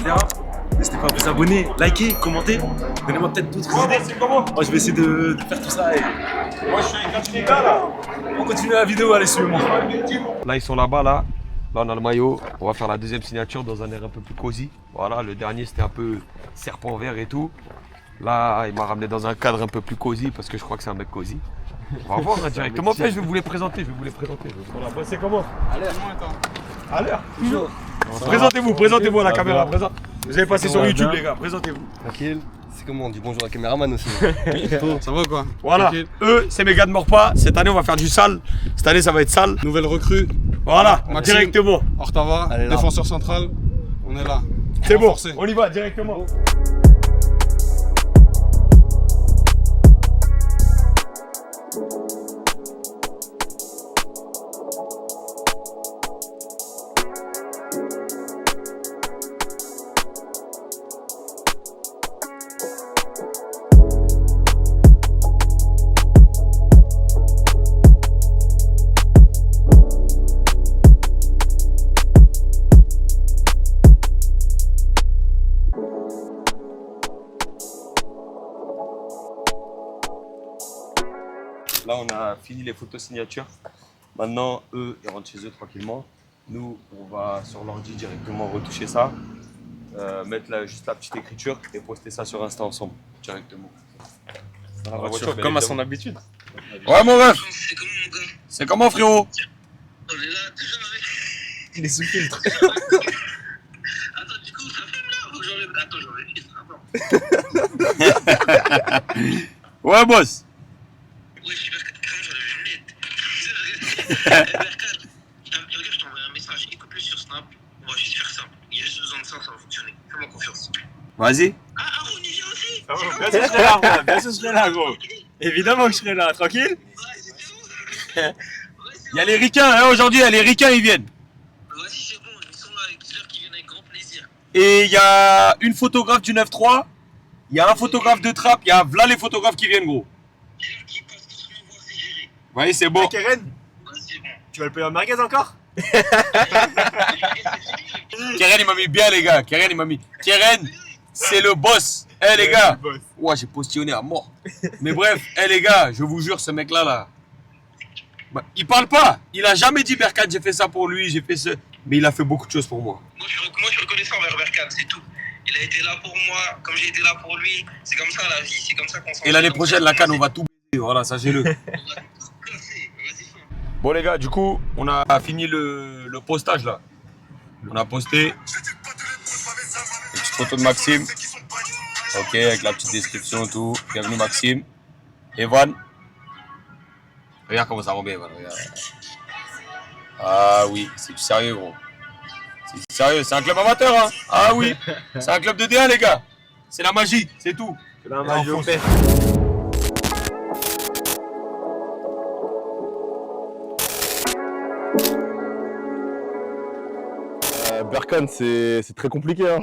N'hésitez pas à vous abonner, liker, commenter. Donnez-moi peut-être d'autres idées. C'est comment? Moi, je vais essayer de faire tout ça. Et... Moi, je suis avec les gars là. On continue la vidéo, allez, suivez-moi. Là, ils sont là-bas, là. Là, on a le maillot. On va faire la deuxième signature dans un air un peu plus cosy. Voilà, le dernier, c'était un peu serpent vert et tout. Là, il m'a ramené dans un cadre un peu plus cosy parce que je crois que c'est un mec cosy. On va voir hein, directement. Après, je vais vous les présenter. Voilà, bah, c'est comment? À l'heure, non, attends. À l'heure. Toujours. Présentez-vous à la caméra. Vous avez passé sur YouTube, les gars. Présentez-vous. Tranquille. C'est comment on dit bonjour à la caméraman aussi. Ça va quoi? Voilà. Tranquille. Eux, c'est mes gars de Morpa. Cette année, on va faire du sale. Cette année, ça va être sale. Nouvelle recrue. Voilà, Maxime. directement. Ortava, Allez, là. défenseur central. On est là. C'est bon. Renforcé. On y va directement. Là, on a fini les photos signatures. Maintenant, eux, ils rentrent chez eux tranquillement. Nous, on va sur l'ordi directement retoucher ça, mettre là, juste la petite écriture et poster ça sur Insta ensemble, directement. Dans la voiture, comme à son habitude. Ouais, mon ref. C'est comment, mon gars? C'est comment, frérot? On est là, toujours avec. Il est sous filtre. Attends, du coup, ça filme là? Faut que j'enlève. Attends, j'enlève. Attends. Ouais, boss. Ouais, je suis Berkane, j'enlève les lunettes. Berkane, regarde, je t'envoie un message. Écoute-le sur Snap. On va juste faire ça. Il y a juste besoin de ça, ça va fonctionner. Fais-moi confiance. Vas-y. Ah, Aaron, il vient aussi. Bien sûr, je serai là, frère. Bien sûr, je serai là, gros. Évidemment que je serai là, tranquille. Il y a les ricains, hein, aujourd'hui, il y a les ricains, ils viennent. Vas-y, c'est bon, ils sont là, dis-leur qu'ils viennent avec grand plaisir. Et il y a une photographe du 9-3, il y a un photographe de Trappe, il y a là les photographes qui viennent, gros. Oui, c'est bon. Keren, tu vas le payer en merguez encore? Keren, il m'a mis bien, les gars. Keren, c'est le boss. Eh, les gars. Ouais, j'ai postillonné à mort. Mais bref, les gars, je vous jure, ce mec-là, là. Bah, il parle pas. Il a jamais dit, Berkane, j'ai fait ça pour lui, j'ai fait ce. Mais il a fait beaucoup de choses pour moi. Moi, je suis reconnaissant envers Berkane, c'est tout. Il a été là pour moi, comme j'ai été là pour lui. C'est comme ça la vie, c'est comme ça qu'on s'en. Et l'année prochaine, la canne, on va tout baiser. Voilà, sachez-le. Bon, les gars, du coup, on a fini le postage, là. On a posté une petite photo de Maxime. Ok, avec la petite description, tout. Bienvenue, Maxime. Evan. Regarde comment ça rend bien, Evan. Regarde. Ah oui, c'est du sérieux, gros. C'est du sérieux, c'est un club amateur, hein. Ah oui, c'est un club de D1, les gars. C'est la magie, c'est tout. C'est la magie au père. Berkane, c'est très compliqué. Hein.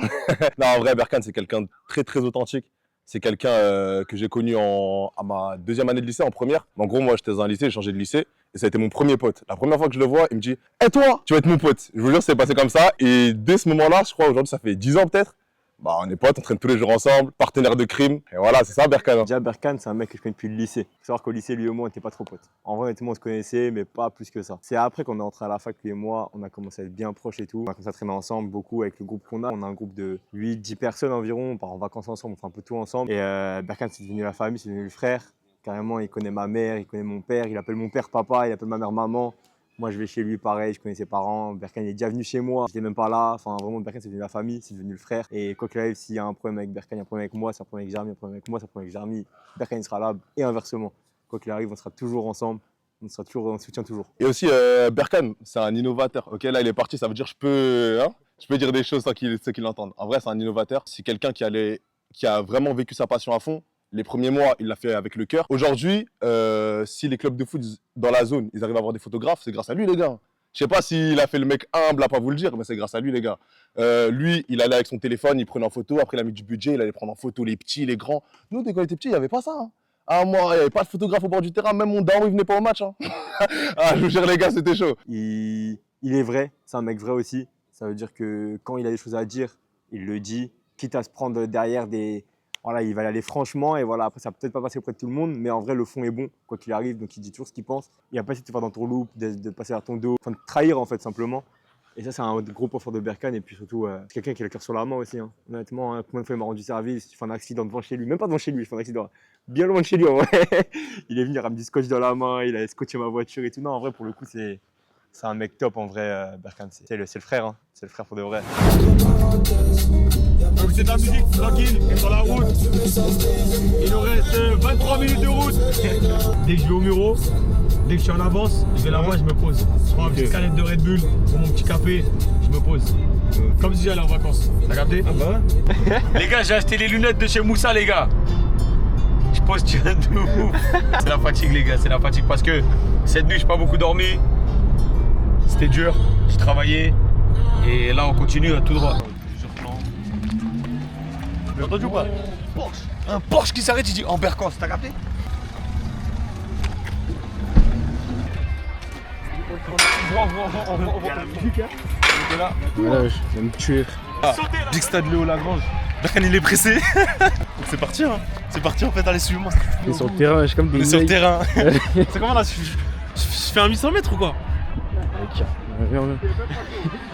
Non, en vrai, Berkane, c'est quelqu'un de très authentique. C'est quelqu'un que j'ai connu à ma deuxième année de lycée, en première. En gros, moi, j'étais dans un lycée, j'ai changé de lycée. Et ça a été mon premier pote. La première fois que je le vois, il me dit « Hé toi, tu vas être mon pote !» Je vous jure, c'est passé comme ça. Et dès ce moment-là, je crois, aujourd'hui, ça fait 10 ans peut-être, bah, on est potes, on traîne tous les jours ensemble, partenaires de crime. Et voilà, c'est ça, Berkane. Déjà, Berkane, c'est un mec que je connais depuis le lycée. Il faut savoir qu'au lycée, lui et moi, on n'était pas trop potes. En vrai, honnêtement, on se connaissait, mais pas plus que ça. C'est après qu'on est entré à la fac, lui et moi, on a commencé à être bien proches et tout. On a commencé à traîner ensemble beaucoup avec le groupe qu'on a. On a un groupe de 8-10 personnes environ. On part en vacances ensemble, on fait un peu tout ensemble. Et Berkane, c'est devenu la famille, c'est devenu le frère. Carrément, il connaît ma mère, il connaît mon père, il appelle mon père papa, il appelle ma mère maman. Moi, je vais chez lui, pareil, je connais ses parents. Berkane est déjà venu chez moi, j'étais même pas là. Enfin, vraiment, Berkane, c'est devenu la famille, c'est devenu le frère. Et quoi qu'il arrive, s'il y a un problème avec Berkane, il y a un problème avec moi, c'est un problème avec Jarmy, il y a un problème avec moi, c'est un problème avec Jarmy, Berkane il sera là et inversement. Quoi qu'il arrive, on sera toujours ensemble, on se soutient toujours. Et aussi, Berkane, c'est un innovateur. Ok, là, il est parti, ça veut dire que je peux dire des choses sans qu'il l'entende. En vrai, c'est un innovateur. C'est quelqu'un qui a vraiment vécu sa passion à fond. Les premiers mois, il l'a fait avec le cœur. Aujourd'hui, si les clubs de foot dans la zone, ils arrivent à avoir des photographes, c'est grâce à lui, les gars. Je sais pas s'il a fait le mec humble à pas vous le dire, mais c'est grâce à lui, les gars. Lui, il allait avec son téléphone, il prenait en photo. Après, il a mis du budget, il allait prendre en photo les petits, les grands. Nous, dès qu'on était petits, il n'y avait pas ça. Hein. Ah, moi, il n'y avait pas de photographe au bord du terrain. Même mon daron, il venait pas au match. Hein. Ah, je vous jure, les gars, c'était chaud. Il est vrai, c'est un mec vrai aussi. Ça veut dire que quand il a des choses à dire, il le dit. quitte à se prendre derrière des... Voilà, il va y aller franchement et voilà, après ça va peut-être pas passer auprès de tout le monde, mais en vrai le fond est bon, quoi qu'il arrive, donc il dit toujours ce qu'il pense. Il n'a pas essayé de te faire dans ton loop, de passer à ton dos, enfin de trahir en fait simplement. Et ça c'est un gros point fort de Berkane et puis surtout c'est quelqu'un qui a le cœur sur la main aussi. Hein. Honnêtement, hein, combien de fois il m'a rendu service, il fait un accident devant chez lui, même pas devant chez lui, il fait un accident bien loin de chez lui en vrai. Il est venu, il a ramené du scotch dans la main, il a scotché ma voiture et tout. Non en vrai pour le coup c'est un mec top en vrai, Berkane, c'est le frère, hein. C'est le frère pour de vrai. Donc c'est de la musique tranquille, sur la route. Il nous reste 23 minutes de route. Dès que je vais au bureau, dès que je suis en avance, je vais là-bas, je me pose. Je prends une petite canette de Red Bull pour mon petit café, je me pose. Comme si j'allais en vacances. T'as capté? Ah bah ouais. Les gars, j'ai acheté les lunettes de chez Moussa, les gars. Je pose de ouf. C'est la fatigue, les gars, c'est la fatigue parce que cette nuit, j'ai pas beaucoup dormi. C'était dur, j'ai travaillé. Et là, on continue tout droit. T'as entendu ou pas? Un Porsche qui s'arrête, il dit en Berkane, t'as capté? Voilà, je vais me tuer. Big Stade Léo Lagrange. Berkane il est pressé. Donc c'est parti, hein. C'est parti en fait, allez suivez-moi. On est sur le terrain, je suis comme des. On est sur le terrain. C'est comment là? Je fais un 800 mètres ou quoi?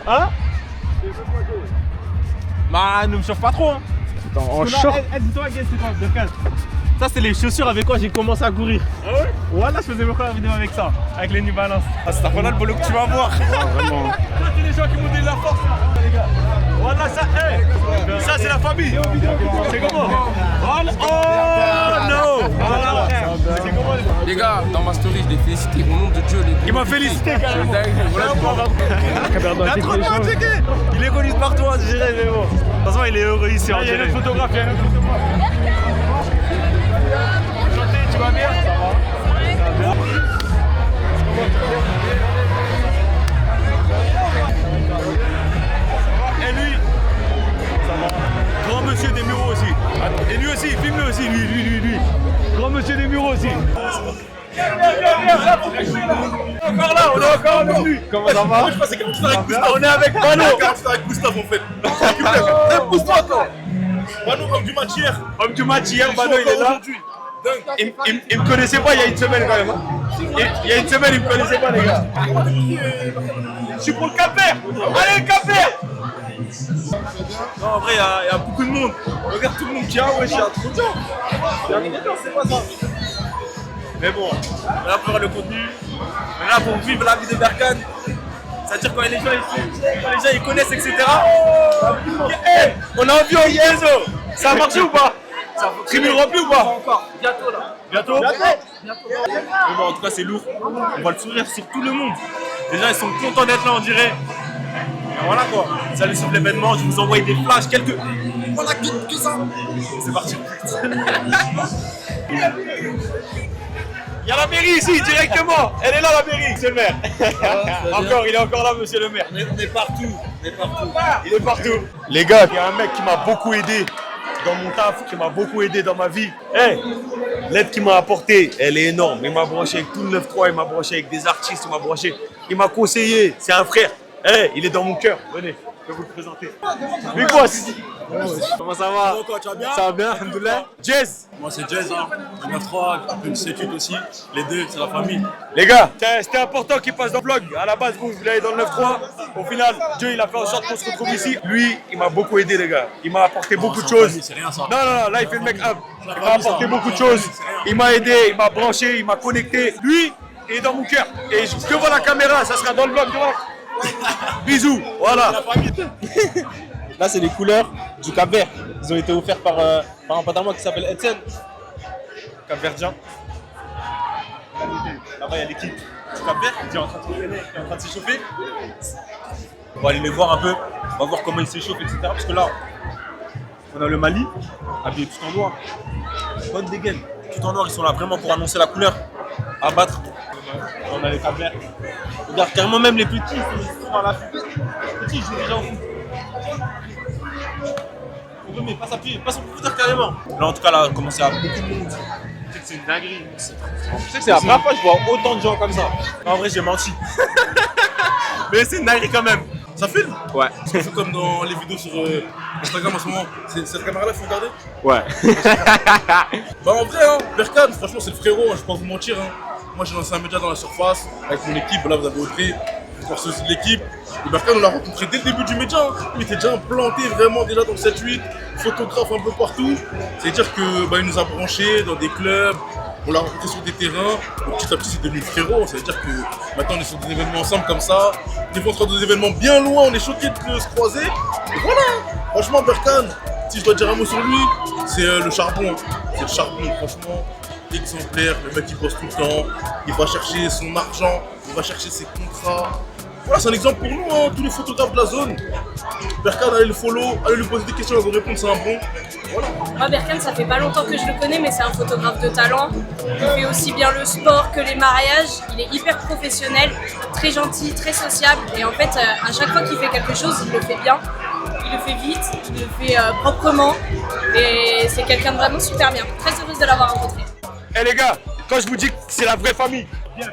Hein? Bah ne me chauffe pas trop hein. Attends, en short. Dis-toi c'est quoi Berkane? Ça c'est les chaussures avec quoi j'ai commencé à courir. Ah ouais? Voilà, je faisais beaucoup la vidéo avec ça, avec les New Balance. Ah c'est pas là le boulot que tu vas voir. Vraiment. Ça c'est les gens qui m'ont donné la force là, les gars. Voilà ça, hey, ça c'est la famille. C'est comment? Oh no. Voilà. Les gars, dans ma story, je l'ai félicité au nom de Dieu. Il m'a félicité carrément. Il a trop bien checké. Il est connu par toi, je dirais, mais bon. De toute façon, il est heureux ici. Il y a une photographe, il y a une photographe. Enchanté, tu vas bien? Ça va. Et lui, ça va. Grand monsieur des Mureaux aussi. Et lui aussi, filme-le aussi, lui. Grand monsieur des Mureaux aussi. Encore là, on est encore avec lui. Comment ça va? On est avec Mano. avec Gustave en fait. Pousse-toi encore. Mano, homme du match hier. Homme du match hier, Mano il est là. Il me connaissait pas il y a une semaine quand même. Il y a une semaine, il me connaissait pas les gars. Je suis pour le Cap-Vert. Allez le Cap-Vert. Non en vrai il y a beaucoup de monde. Regarde tout le monde qui a, ouais, j'ai trop de gens. Il y a trop de gens, c'est pas ça. Mais bon, on est là pour voir le contenu. On est là pour vivre la vie de Berkane. C'est-à-dire quand les gens ils connaissent, etc. Hey, on a envie en réseau. Ça a marché ou pas? Tribune remplie ou pas? Encore. Bientôt là. Bientôt. Mais bon, en tout cas c'est lourd. On voit le sourire sur tout le monde. Les gens ils sont contents d'être là on dirait. Et voilà quoi. Salut sur l'événement, je vous envoie des flashs, quelques. Voilà que ça. C'est parti. Il y a la mairie ici, directement. Elle est là la mairie, monsieur le maire. Encore, il est encore là, monsieur le maire. On est partout. Il est partout. Les gars, il y a un mec qui m'a beaucoup aidé dans mon taf, qui m'a beaucoup aidé dans ma vie. Hey, l'aide qu'il m'a apportée, elle est énorme. Il m'a branché avec tout le 9-3, il m'a branché avec des artistes, il m'a conseillé. C'est un frère. Hey, il est dans mon cœur. Venez, je vais vous le présenter. Bigos. Comment ça va? Toi, tu vas bien? Ça va bien, alhamdoulilah. Jazz. Moi c'est Jazz, hein. Le 9-3, une sétude aussi. Les deux, c'est la famille. Les gars, c'était important qu'il passe dans le vlog. À la base, vous l'avez dans le 9-3. Au final, Dieu, il a fait en sorte qu'on se retrouve ici. Lui, il m'a beaucoup aidé, les gars. Il m'a apporté beaucoup de choses. C'est rien ça. Non, là, il fait le make up. Il m'a apporté beaucoup de choses. Il m'a aidé, il m'a branché, il m'a connecté. Lui, il est dans mon cœur. Et devant la caméra, ça sera dans le vlog. Bisous, voilà. Là, c'est les couleurs du Cap-Vert. Ils ont été offerts par un pote à moi qui s'appelle Etienne. Cap-Verdien. Là-bas, il y a l'équipe du Cap-Vert qui est en train de s'entraîner, qui est en train de s'échauffer. On va aller les voir un peu. On va voir comment ils s'échauffent, etc. Parce que là, on a le Mali, habillé tout en noir. Bonne dégaine. Tout en noir, ils sont là vraiment pour annoncer la couleur. À battre. On a les Cap-Vert. Regarde, carrément même les petits, ils sont dans la fuite. Les petits, ils jouent déjà au foot. Mais pas s'appuyer, pas son computer carrément. Là en tout cas là, on commence à beaucoup de monde. C'est une dinguerie. Tu sais que c'est la première fois que je vois autant de gens comme ça. En vrai j'ai menti. Mais c'est une dinguerie quand même. Ça filme? Ouais. C'est comme dans les vidéos sur Instagram en ce moment. C'est cette caméra-là qu'il faut regarder? Ouais. Bah en vrai, hein, Berkane, franchement, c'est le frérot, hein, je vais pas vous mentir. Hein. Moi, j'ai lancé un média dans la surface avec mon équipe. Là, vous avez Audrey, force aussi de l'équipe. Et Berkane, on l'a rencontré dès le début du média. Hein. Il était déjà implanté vraiment déjà dans le 7-8, photographe un peu partout. C'est-à-dire que bah, il nous a branchés dans des clubs. On l'a rencontré sur des terrains, et petit à petit c'est devenu frérot, ça veut dire que maintenant on est sur des événements ensemble comme ça, des fois on se rend dans des événements bien loin, on est choqués de se croiser, et voilà. Franchement Berkane, si je dois dire un mot sur lui, c'est le charbon, hein. C'est le charbon, franchement, exemplaire, le mec il bosse tout le temps, il va chercher son argent, il va chercher ses contrats. Voilà, c'est un exemple pour nous, hein, tous les photographes de la zone. Berkane, allez le follow, allez lui poser des questions, elle va vous répondre, c'est un bon. Voilà. Moi, Berkane, ça fait pas longtemps que je le connais, mais c'est un photographe de talent. Il fait aussi bien le sport que les mariages. Il est hyper professionnel, très gentil, très sociable. Et en fait, à chaque fois qu'il fait quelque chose, il le fait bien. Il le fait vite, il le fait proprement. Et c'est quelqu'un de vraiment super bien. Très heureuse de l'avoir rencontré. Eh les gars, quand je vous dis que c'est la vraie famille. Viens.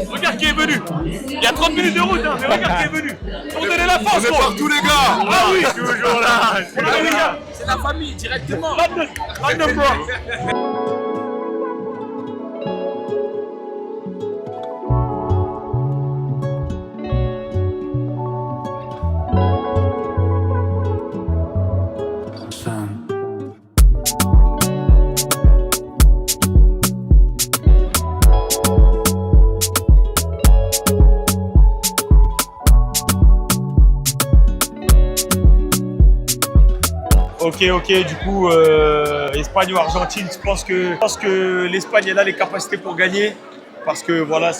Regarde qui est venu. Il y a 30 minutes de route, hein, mais regarde qui est venu. Pour donner la force, on est partout les gars. Ah oui, toujours là. C'est la famille, directement. Ok, du coup, Espagne ou Argentine, je pense que l'Espagne elle a les capacités pour gagner. Parce que voilà,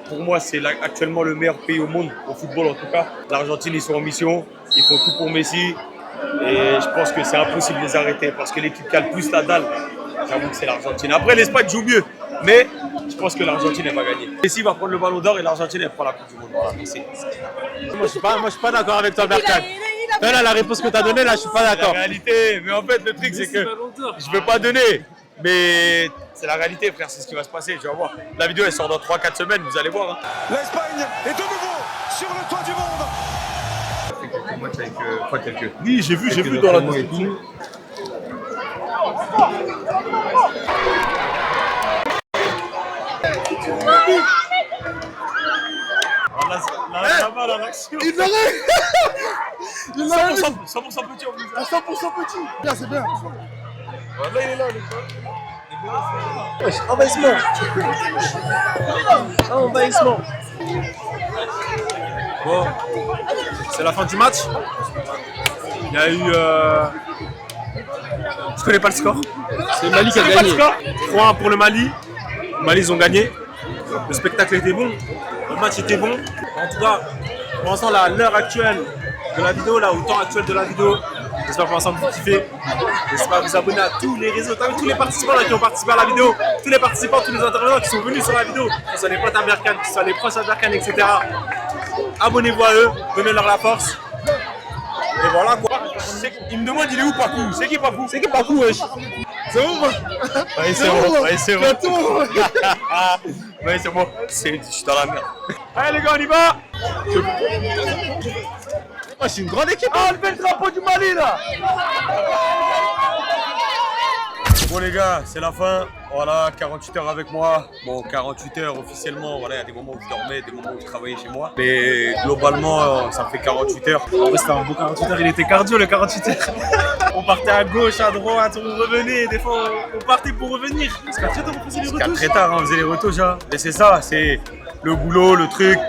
pour moi, c'est actuellement le meilleur pays au monde, au football en tout cas. L'Argentine, ils sont en mission, ils font tout pour Messi. Et je pense que c'est impossible de les arrêter parce que l'équipe qui a le plus la dalle, j'avoue que c'est l'Argentine. Après, l'Espagne joue mieux, mais je pense que l'Argentine, elle va gagner. Messi va prendre le ballon d'or et l'Argentine, elle prend la Coupe du Monde. Voilà, moi, je suis pas d'accord avec toi, Berkane. Là, la réponse que tu as donnée, là, je suis pas d'accord. C'est la réalité, mais en fait, le truc, c'est que je veux pas donner, mais c'est la réalité, frère, c'est ce qui va se passer, tu vas voir. La vidéo, elle sort dans 3-4 semaines, vous allez voir. Hein. L'Espagne est de nouveau sur le toit du monde. Oui, j'ai vu dans la description. Là-bas, la réaction. Il l'arrête. 100% petit en plus. 100% petit. Bien, c'est bien. Là, il est là, le gars. Envahissement. Bon, c'est la fin du match. Il y a eu... Je connais pas le score. C'est le Mali qui a gagné. 3-1 pour le Mali. Le Mali, ils ont gagné. Le spectacle était bon. Le match était bon. En tout cas, pour l'instant, l'heure actuelle de la vidéo, là, au temps actuel de la vidéo, j'espère pour l'instant que vous kiffez. J'espère vous abonner à tous les réseaux. T'as vu tous les participants là, qui ont participé à la vidéo, tous les participants, tous les intervenants qui sont venus sur la vidéo, que ce soit les potes à Berkane, que ce soit les proches à Berkane, etc. Abonnez-vous à eux, donnez-leur la force. Et voilà quoi. Il me demande il est où Pakou? C'est qui Pakou? C'est qui Pakou wesh? C'est bon moi? Oui c'est bon, oui c'est bon. Oui c'est bon, je suis dans la merde. Allez les gars, on y va. C'est une grande équipe. Ah, le drapeau du Mali là. Bon les gars, c'est la fin. Voilà, 48 heures avec moi. Bon, 48 heures officiellement, voilà, il y a des moments où je dormais, des moments où je travaillais chez moi. Mais globalement, ça fait 48 heures. En vrai, c'était un beau 48 heures, il était cardio le 48 heures. On partait à gauche, à droite, on revenait. Des fois, on partait pour revenir. Jusqu'à très tard, on faisait les retouches. Très tard, on faisait les retouches. Hein. Mais c'est ça, c'est le boulot, le truc.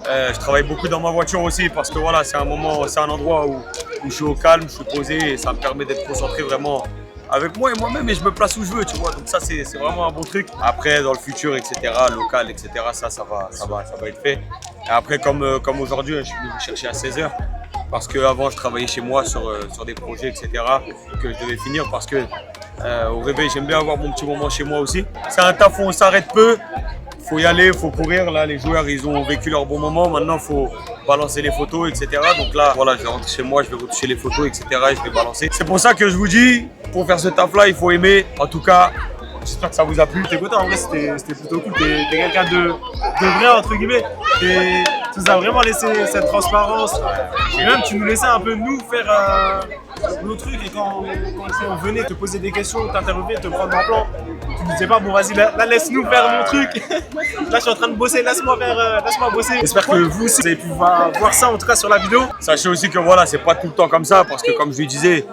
Je travaille beaucoup dans ma voiture aussi parce que voilà, c'est un moment, c'est un endroit où je suis au calme, je suis posé et ça me permet d'être concentré vraiment avec moi et moi-même et je me place où je veux, tu vois. Donc ça, c'est vraiment un bon truc. Après, dans le futur, etc., local, etc., ça va être fait. Et après, comme aujourd'hui, je suis venu vous chercher à 16h parce qu'avant, je travaillais chez moi sur des projets, etc., que je devais finir parce que au réveil, j'aime bien avoir mon petit moment chez moi aussi. C'est un taf où on s'arrête peu. Faut y aller, faut courir. Là, les joueurs, ils ont vécu leur bon moment. Maintenant, faut balancer les photos, etc. Donc là, voilà, je vais rentrer chez moi, je vais retoucher les photos, etc. Et je vais balancer. C'est pour ça que je vous dis, pour faire ce taf-là, il faut aimer. En tout cas, j'espère que ça vous a plu. T'es content, en vrai, c'était plutôt cool. T'es quelqu'un de vrai, entre guillemets. Tu nous as vraiment laissé cette transparence. Et même, tu nous laissais un peu nous faire nos trucs. Et quand on venait te poser des questions, t'interroger, te prendre en plan, tu ne disais pas, bon, vas-y, là, laisse-nous faire mon truc. Là, je suis en train de bosser, laisse-moi bosser. J'espère que vous aussi, vous avez pu voir ça, en tout cas, sur la vidéo. Sachez aussi que voilà, c'est pas tout le temps comme ça, parce que comme je lui disais,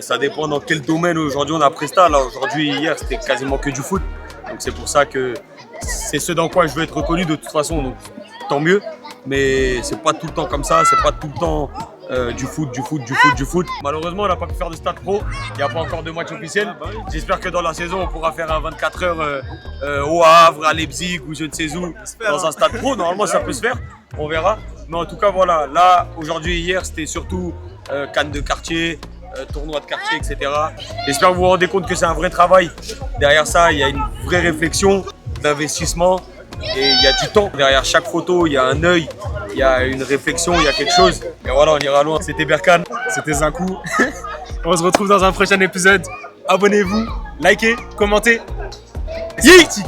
ça dépend dans quel domaine aujourd'hui on a presta. Là, aujourd'hui, hier, c'était quasiment que du foot. Donc c'est pour ça que c'est ce dans quoi je veux être reconnu de toute façon, donc tant mieux. Mais c'est pas tout le temps comme ça, c'est pas tout le temps du foot. Malheureusement, on n'a pas pu faire de stade pro, il n'y a pas encore de match officiel. J'espère que dans la saison, on pourra faire un 24 heures au Havre, à Leipzig ou je ne sais où, dans un stade pro. Normalement, ça peut se faire, on verra. Mais en tout cas, voilà, là, aujourd'hui, hier, c'était surtout canne de quartier, tournoi de quartier, etc. J'espère que vous vous rendez compte que c'est un vrai travail. Derrière ça, il y a une vraie réflexion d'investissement et il y a du temps. Derrière chaque photo, il y a un œil, il y a une réflexion, il y a quelque chose. Et voilà, on ira loin. C'était Berkane, c'était Zinkou. On se retrouve dans un prochain épisode. Abonnez-vous, likez, commentez. C'est parti.